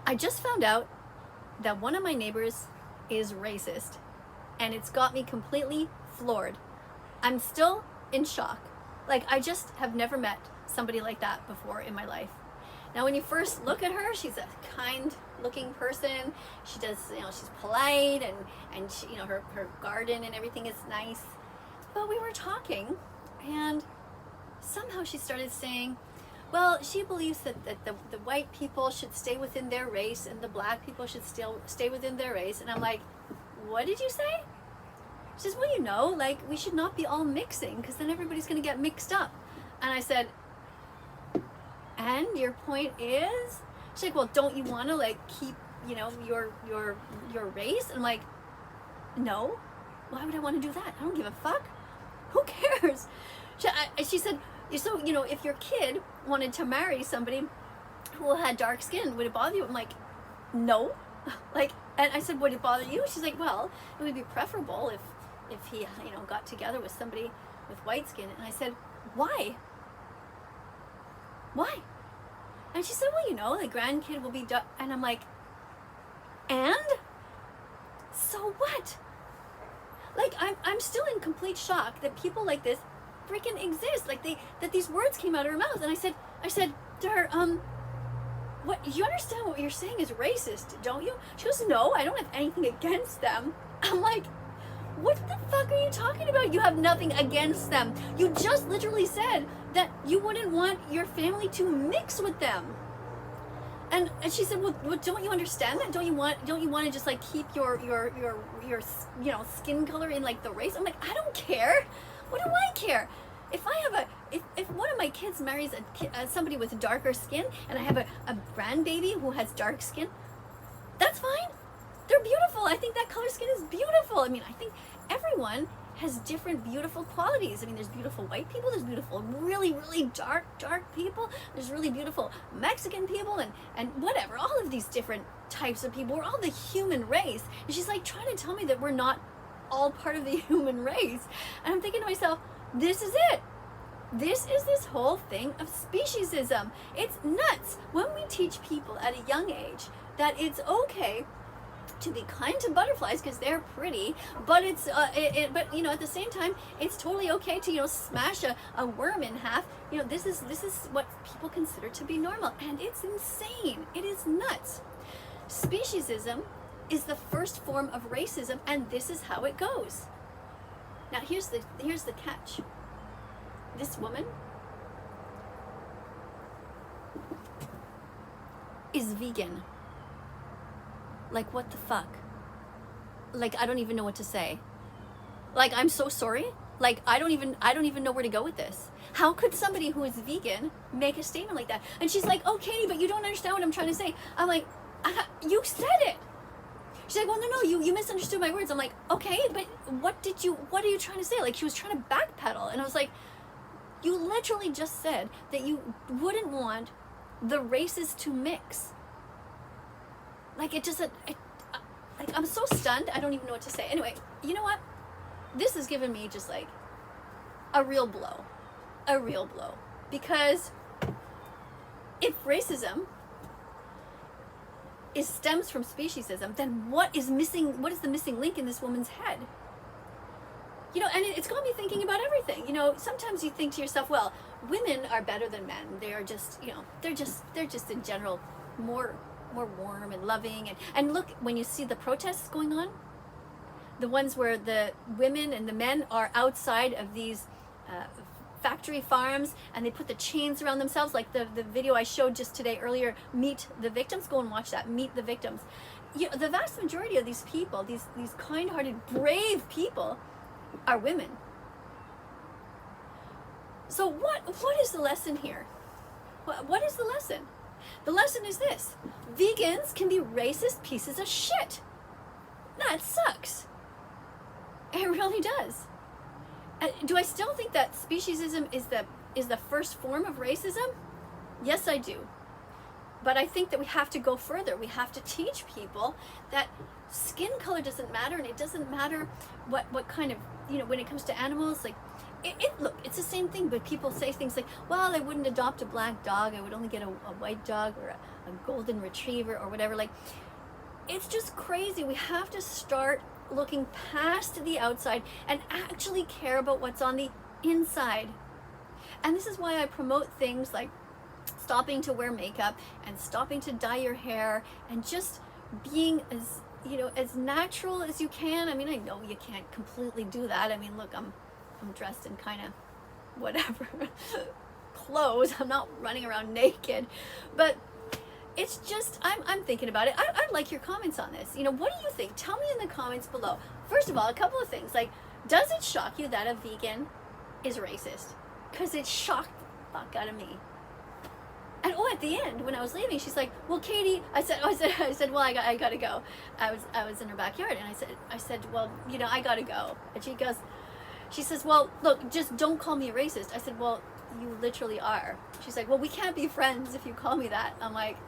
I just found out that one of my neighbors is racist, and it's got me completely floored. I'm still in shock. Like, I just have never met somebody like that before in my life. Now, when you first look at her, she's a kind looking person. She does, she's polite, and she, her garden and everything is nice. But we were talking, and somehow she started saying, well, she believes that the white people should stay within their race and the black people should still stay within their race. And I'm like, what did you say? She says, well, like, we should not be all mixing, because then everybody's going to get mixed up. And I said, and your point is? She's like, well, don't you want to, like, keep, your race? And I'm like, no. Why would I want to do that? I don't give a fuck. Who cares? She said, so, if your kid wanted to marry somebody who had dark skin, would it bother you? I'm like, no. Like, and I said, would it bother you? She's like, well, it would be preferable if he, got together with somebody with white skin. And I said, why? Why? And she said, well, the grandkid will be and I'm like, and? So what? Like, I'm still in complete shock that people like this freaking exist. Like, that these words came out of her mouth. And I said to her, what, you understand what you're saying is racist, don't you? She goes, no, I don't have anything against them. I'm like, what the fuck are you talking about? You have nothing against them. You just literally said that you wouldn't want your family to mix with them. And she said, well, don't you understand that? Don't you want to just, like, keep your skin color in, like, the race? I'm like, I don't care. What do I care? If I have if one of my kids marries somebody with darker skin, and I have a grandbaby who has dark skin, that's fine. They're beautiful. I think that color skin is beautiful. I mean, I think everyone has different beautiful qualities. I mean, there's beautiful white people, there's beautiful really, really dark people, there's really beautiful Mexican people, and whatever, all of these different types of people. We're all the human race. And she's like trying to tell me that we're not all part of the human race. And I'm thinking to myself, this is it. This is this whole thing of speciesism. It's nuts. When we teach people at a young age that it's okay to be kind to butterflies because they're pretty, but it's but at the same time it's totally okay to smash a worm in half. This is what people consider to be normal, and it's insane. It is nuts. Speciesism is the first form of racism, and this is how it goes. Now here's the catch. This woman is vegan. Like, what the fuck? Like, I don't even know what to say. Like, I'm so sorry. Like, I don't even know where to go with this. How could somebody who is vegan make a statement like that? And she's like, oh, Katie, but you don't understand what I'm trying to say. I'm like, you said it. She's like, well, no, you misunderstood my words. I'm like, okay, but what are you trying to say? Like, she was trying to backpedal. And I was like, you literally just said that you wouldn't want the races to mix. Like, like, I'm so stunned, I don't even know what to say. Anyway, you know what? This has given me just, like, a real blow. A real blow. Because if racism stems from speciesism, then what is the missing link in this woman's head? And it's got me thinking about everything. Sometimes you think to yourself, well, women are better than men. They are just, they're just in general more warm and loving. And look, when you see the protests going on, the ones where the women and the men are outside of these factory farms, and they put the chains around themselves, like the video I showed just today earlier, Meet the Victims. Go and watch that, Meet the Victims. The vast majority of these people, these kind-hearted, brave people, are women. So what is the lesson here? What is the lesson? The lesson is this: vegans can be racist pieces of shit. That sucks. It really does. Do I still think that speciesism is the first form of racism? Yes, I do. But I think that we have to go further. We have to teach people that skin color doesn't matter, and it doesn't matter what kind of, when it comes to animals, like, look, it's the same thing, but people say things like, well, I wouldn't adopt a black dog, I would only get a white dog or golden retriever or whatever. Like, it's just crazy. We have to start looking past the outside and actually care about what's on the inside. And this is why I promote things like stopping to wear makeup and stopping to dye your hair and just being as, you know, as natural as you can. I mean, I know you can't completely do that. I mean, look, I'm dressed in kind of whatever clothes. I'm not running around naked, but it's just, I'm thinking about it. I'd like your comments on this. You know, what do you think? Tell me in the comments below. First of all, a couple of things. Like, does it shock you that a vegan is racist? Because it shocked the fuck out of me. And at the end, when I was leaving, she's like, "Well, Katie," I said, "Well, I gotta go." I was in her backyard, and I said, "Well, you know, I gotta go." And she says, "Well, look, just don't call me a racist." I said, "Well, you literally are." She's like, "Well, we can't be friends if you call me that." I'm like,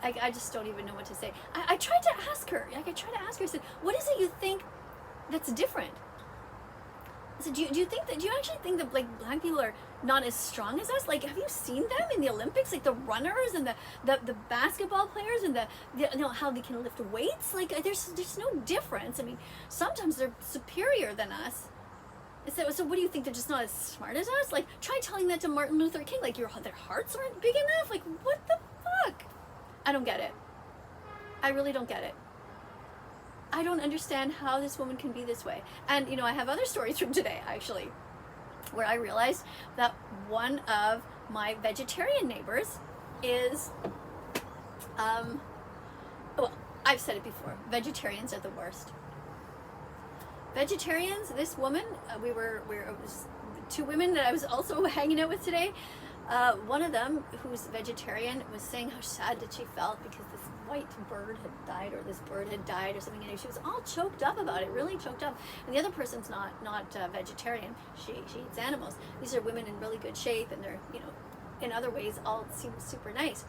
I just don't even know what to say. I tried to ask her. I said, "What is it you think that's different?" I said, do you actually think that, like, black people are not as strong as us? Like, have you seen them in the Olympics? Like, the runners and the basketball players and the you know, how they can lift weights? Like, there's no difference. I mean, sometimes they're superior than us. So what do you think? They're just not as smart as us? Like, try telling that to Martin Luther King. Like, their hearts aren't big enough? Like, what the fuck? I don't get it. I really don't get it. I don't understand how this woman can be this way. And, you know, I have other stories from today, actually, where I realized that one of my vegetarian neighbors is, well, I've said it before, vegetarians are the worst. Vegetarians, this woman, it was two women that I was also hanging out with today. One of them, who's vegetarian, was saying how sad that she felt because this white bird had died, or this bird had died, or something, and she was all choked up about it, really choked up. And the other person's not vegetarian. She eats animals. These are women in really good shape, and they're, you know, in other ways all seem super nice.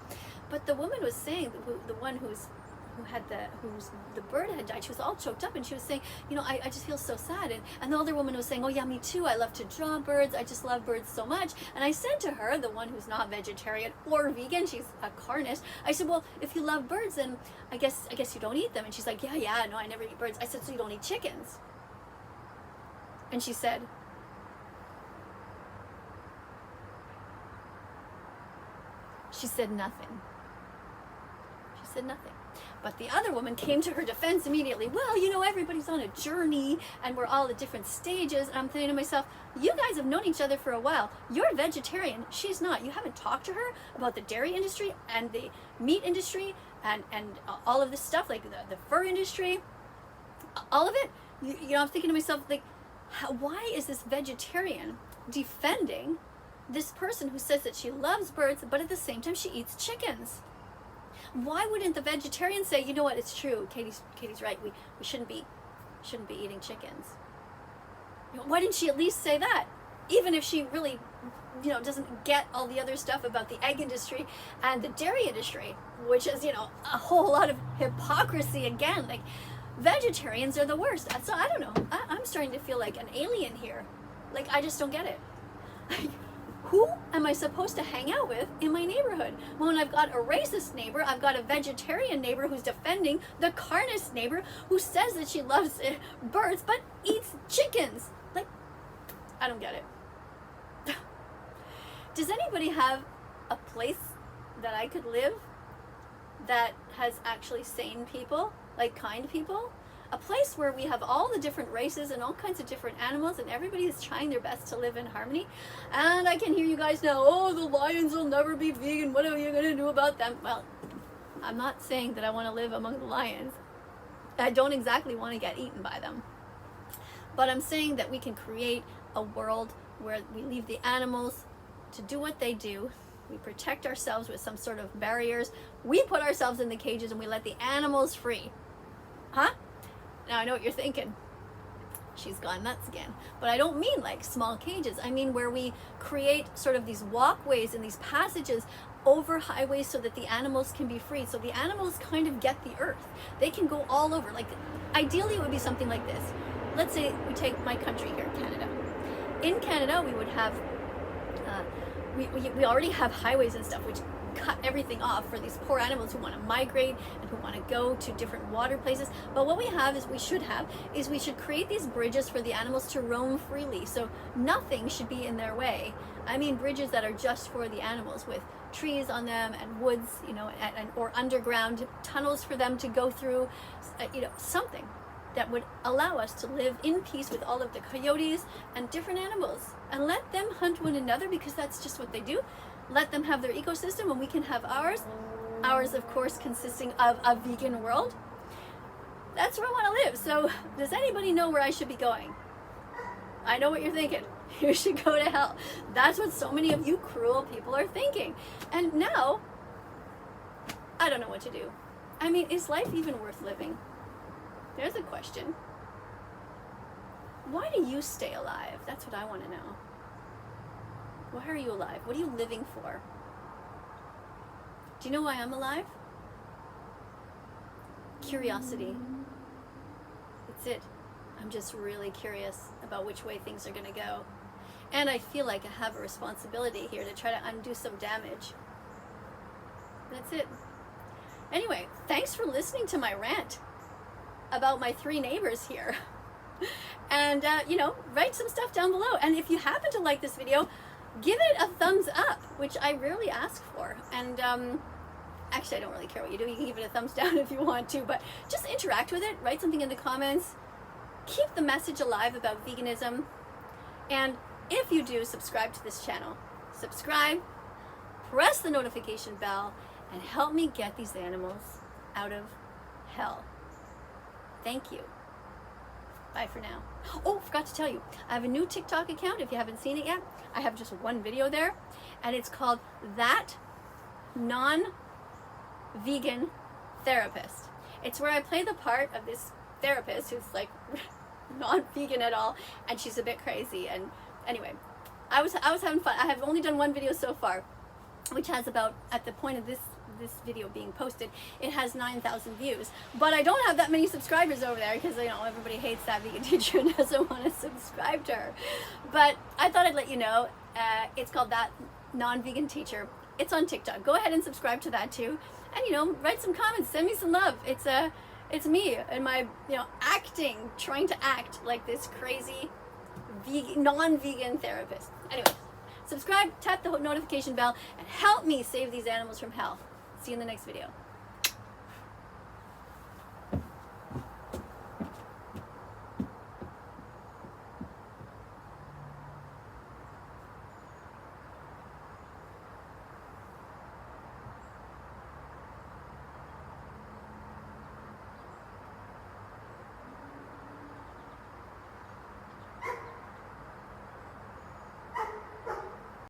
But the woman was saying, the one whose the bird had died, she was all choked up, and she was saying, you know, I just feel so sad. And the other woman was saying, "Oh yeah, me too, I love to draw birds, I just love birds so much." And I said to her, the one who's not vegetarian or vegan, she's a carnist, I said, "Well, if you love birds, then I guess you don't eat them." And she's like, yeah, no, I never eat birds." I said, "So you don't eat chickens?" And she said nothing. She said nothing. But the other woman came to her defense immediately. "Well, you know, everybody's on a journey, and we're all at different stages." And I'm thinking to myself, you guys have known each other for a while. You're vegetarian. She's not. You haven't talked to her about the dairy industry and the meat industry and all of this stuff, like the fur industry, all of it. You know, I'm thinking to myself, like, why is this vegetarian defending this person who says that she loves birds, but at the same time she eats chickens? Why wouldn't the vegetarian say, "You know what, it's true, Katie's right, we shouldn't be eating chickens"? You know, why didn't she at least say that? Even if she really, you know, doesn't get all the other stuff about the egg industry and the dairy industry, which is, you know, a whole lot of hypocrisy again. Like, vegetarians are the worst. So I don't know, I'm starting to feel like an alien here. Like, I just don't get it. Who am I supposed to hang out with in my neighborhood? When I've got a racist neighbor, I've got a vegetarian neighbor who's defending the carnist neighbor who says that she loves birds but eats chickens. Like, I don't get it. Does anybody have a place that I could live that has actually sane people, like kind people? A place where we have all the different races and all kinds of different animals, and everybody is trying their best to live in harmony. And I can hear you guys now, "Oh, the lions will never be vegan. What are you going to do about them?" Well, I'm not saying that I want to live among the lions. I don't exactly want to get eaten by them. But I'm saying that we can create a world where we leave the animals to do what they do. We protect ourselves with some sort of barriers. We put ourselves in the cages and we let the animals free. Huh? Now I know what you're thinking. She's gone nuts again. But I don't mean like small cages. I mean where we create sort of these walkways and these passages over highways so that the animals can be free. So the animals kind of get the earth. They can go all over. Like, ideally it would be something like this. Let's say we take my country here, Canada. in Canada, we would have, we already have highways and stuff, which cut everything off for these poor animals who want to migrate and who want to go to different water places. But what we should create these bridges for the animals to roam freely. So nothing should be in their way. I mean, bridges that are just for the animals, with trees on them and woods, you know, or underground tunnels for them to go through, you know, something that would allow us to live in peace with all of the coyotes and different animals, and let them hunt one another, because that's just what they do. Let them have their ecosystem and we can have ours. Ours, of course, consisting of a vegan world. That's where I want to live. So does anybody know where I should be going? I know what you're thinking. You should go to hell. That's what so many of you cruel people are thinking. And now, I don't know what to do. I mean, is life even worth living? There's a question. Why do you stay alive? That's what I want to know. Why are you alive? What are you living for? Do you know why I'm alive? Curiosity. That's it. I'm just really curious about which way things are going to go. And I feel like I have a responsibility here to try to undo some damage. That's it. Anyway, thanks for listening to my rant about my 3 neighbors here. And, you know, write some stuff down below. And if you happen to like this video, give it a thumbs up, which I rarely ask for. And actually, I don't really care what you do. You can give it a thumbs down if you want to, but just interact with it. Write something in the comments. Keep the message alive about veganism. And if you do, subscribe to this channel. Subscribe, press the notification bell, and help me get these animals out of hell. Thank you. Bye for now. Oh, forgot to tell you, I have a new TikTok account if you haven't seen it yet. I have just one video there, and it's called That Non-Vegan Therapist. It's where I play the part of this therapist who's like not vegan at all, and she's a bit crazy. And anyway, I was having fun. I have only done one video so far, which has about, at the point of this video being posted, it has 9,000 views, but I don't have that many subscribers over there because, you know, everybody hates that vegan teacher and doesn't want to subscribe to her. But I thought I'd let you know. It's called That Non-Vegan Teacher. It's on TikTok. Go ahead and subscribe to that too, and, you know, write some comments, send me some love. It's me and my, you know, trying to act like this crazy non-vegan therapist. Anyway, subscribe, tap the notification bell, and help me save these animals from hell. See you in the next video.